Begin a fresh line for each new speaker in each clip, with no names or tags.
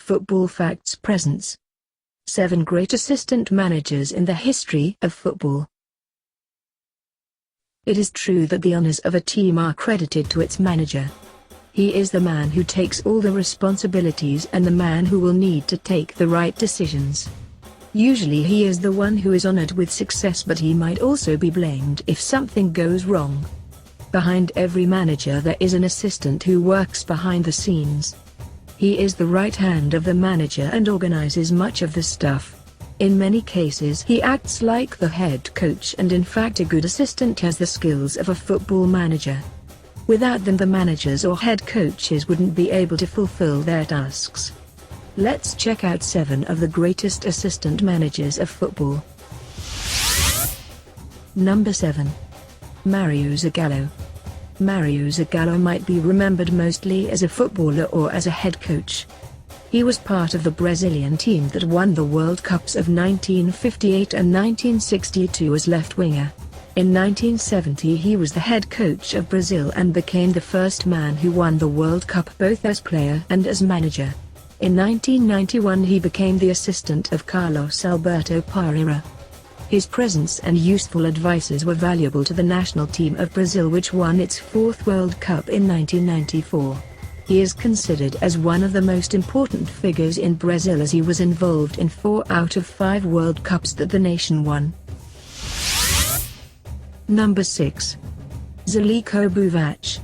Football Facts presents 7 Great Assistant Managers in the History of Football. It is true that the honors of a team are credited to its manager. He is the man who takes all the responsibilities and the man who will need to take the right decisions. Usually he is the one who is honored with success, but he might also be blamed if something goes wrong. Behind every manager there is an assistant who works behind the scenes. He is the right hand of the manager and organizes much of the stuff. In many cases he acts like the head coach, and in fact a good assistant has the skills of a football manager. Without them the managers or head coaches wouldn't be able to fulfill their tasks. Let's check out 7 of the greatest assistant managers of football. Number 7. Mario Zagallo. Mario Zagallo might be remembered mostly as a footballer or as a head coach. He was part of the Brazilian team that won the World Cups of 1958 and 1962 as left winger. In 1970 he was the head coach of Brazil and became the first man who won the World Cup both as player and as manager. In 1991 he became the assistant of Carlos Alberto Parreira. His presence and useful advices were valuable to the national team of Brazil, which won its 4th World Cup in 1994. He is considered as one of the most important figures in Brazil, as he was involved in 4 out of 5 World Cups that the nation won. Number 6. Željko Buvac.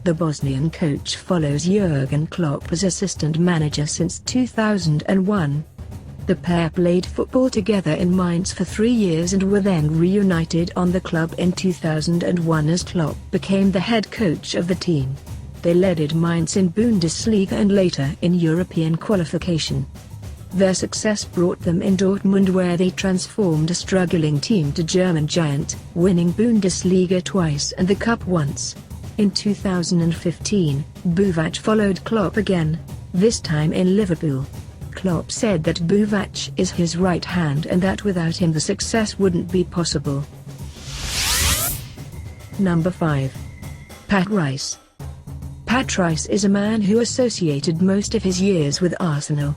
The Bosnian coach follows Jurgen Klopp as assistant manager since 2001. The pair played football together in Mainz for 3 years and were then reunited on the club in 2001 as Klopp became the head coach of the team. They led Mainz in Bundesliga and later in European qualification. Their success brought them in Dortmund, where they transformed a struggling team to German giant, winning Bundesliga twice and the cup once. In 2015, Buvac followed Klopp again, this time in Liverpool. Klopp said that Buvac is his right hand and that without him the success wouldn't be possible. Number 5. Pat Rice. Pat Rice is a man who associated most of his years with Arsenal.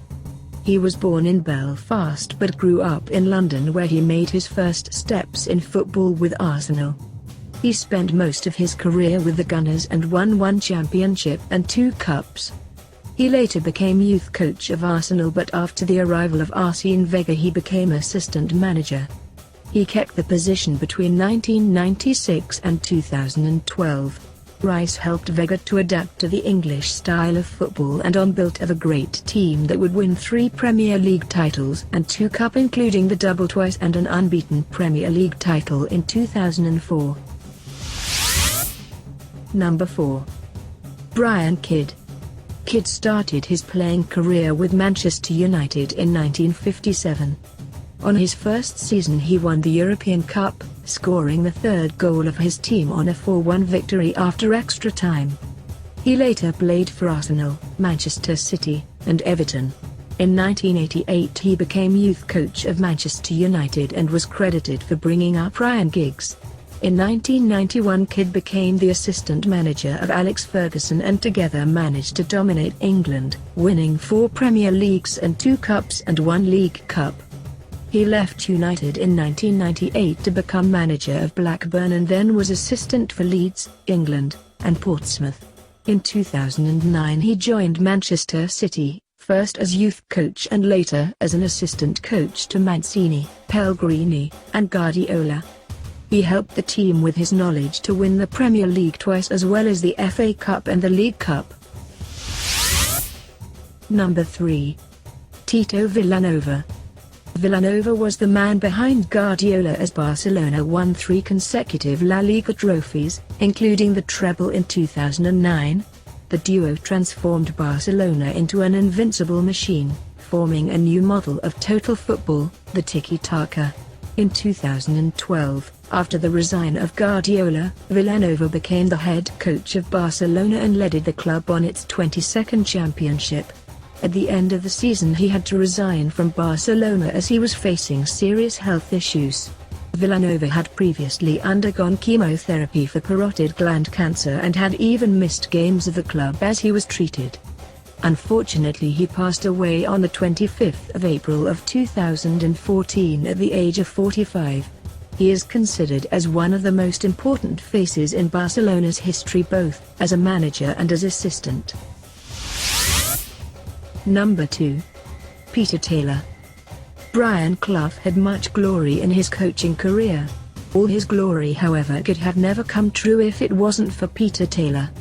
He was born in Belfast but grew up in London, where he made his first steps in football with Arsenal. He spent most of his career with the Gunners and won 1 championship and 2 cups. He later became youth coach of Arsenal, but after the arrival of Arsene Wenger he became assistant manager. He kept the position between 1996 and 2012. Rice helped Wenger to adapt to the English style of football and built of a great team that would win 3 Premier League titles and 2 cup, including the double twice and an unbeaten Premier League title in 2004. Number 4. Brian Kidd. Kidd started his playing career with Manchester United in 1957. On his first season he won the European Cup, scoring the 3rd goal of his team on a 4-1 victory after extra time. He later played for Arsenal, Manchester City, and Everton. In 1988 he became youth coach of Manchester United and was credited for bringing up Ryan Giggs. In 1991 Kidd became the assistant manager of Alex Ferguson and together managed to dominate England, winning 4 Premier Leagues and 2 cups and 1 League Cup. He left United in 1998 to become manager of Blackburn and then was assistant for Leeds, England, and Portsmouth. In 2009 he joined Manchester City, first as youth coach and later as an assistant coach to Mancini, Pellegrini, and Guardiola. He helped the team with his knowledge to win the Premier League twice as well as the FA Cup and the League Cup. Number 3. Tito Vilanova. Vilanova was the man behind Guardiola as Barcelona won 3 consecutive La Liga trophies, including the treble in 2009. The duo transformed Barcelona into an invincible machine, forming a new model of total football, the tiki-taka. In 2012, after the resign of Guardiola, Vilanova became the head coach of Barcelona and led the club on its 22nd championship. At the end of the season he had to resign from Barcelona as he was facing serious health issues. Vilanova had previously undergone chemotherapy for parotid gland cancer and had even missed games of the club as he was treated. Unfortunately, he passed away on the 25th of April of 2014 at the age of 45. He is considered as one of the most important faces in Barcelona's history, both as a manager and as assistant. Number 2. Peter Taylor. Brian Clough had much glory in his coaching career. All his glory, however, could have never come true if it wasn't for Peter Taylor.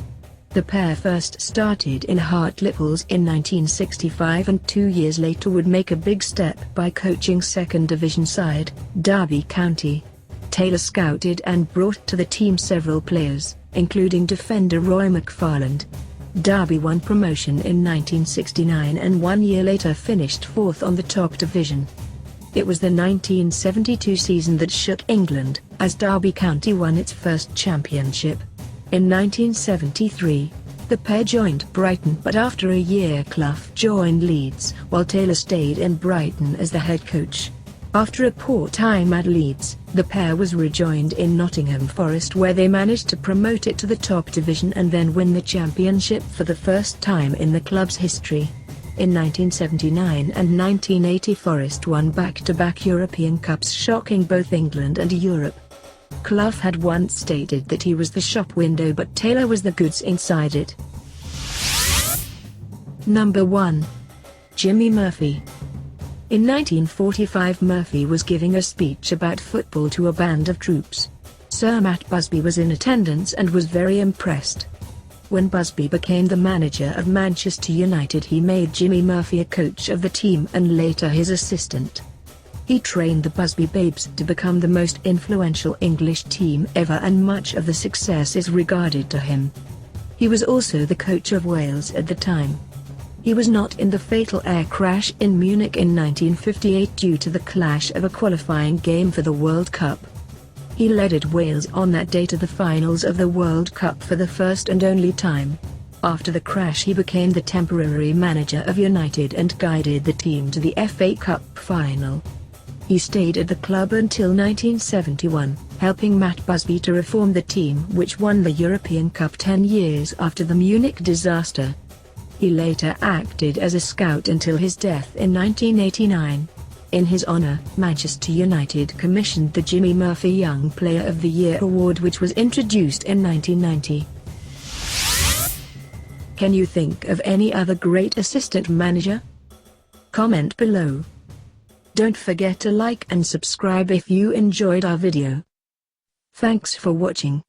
The pair first started in Hartlepool in 1965 and 2 years later would make a big step by coaching second division side, Derby County. Taylor scouted and brought to the team several players, including defender Roy McFarland. Derby won promotion in 1969 and 1 year later finished fourth on the top division. It was the 1972 season that shook England, as Derby County won its first championship. In 1973, the pair joined Brighton, but after a year Clough joined Leeds, while Taylor stayed in Brighton as the head coach. After a poor time at Leeds, the pair was rejoined in Nottingham Forest, where they managed to promote it to the top division and then win the championship for the first time in the club's history. In 1979 and 1980, Forest won back-to-back European Cups, shocking both England and Europe. Clough had once stated that he was the shop window, but Taylor was the goods inside it. Number 1. Jimmy Murphy. In 1945, Murphy was giving a speech about football to a band of troops. Sir Matt Busby was in attendance and was very impressed. When Busby became the manager of Manchester United, he made Jimmy Murphy a coach of the team and later his assistant. He trained the Busby Babes to become the most influential English team ever, and much of the success is regarded to him. He was also the coach of Wales at the time. He was not in the fatal air crash in Munich in 1958 due to the clash of a qualifying game for the World Cup. He led Wales on that day to the finals of the World Cup for the first and only time. After the crash, he became the temporary manager of United and guided the team to the FA Cup final. He stayed at the club until 1971, helping Matt Busby to reform the team, which won the European Cup 10 years after the Munich disaster. He later acted as a scout until his death in 1989. In his honor, Manchester United commissioned the Jimmy Murphy Young Player of the Year award, which was introduced in 1990. Can you think of any other great assistant manager? Comment below. Don't forget to like and subscribe if you enjoyed our video. Thanks for watching.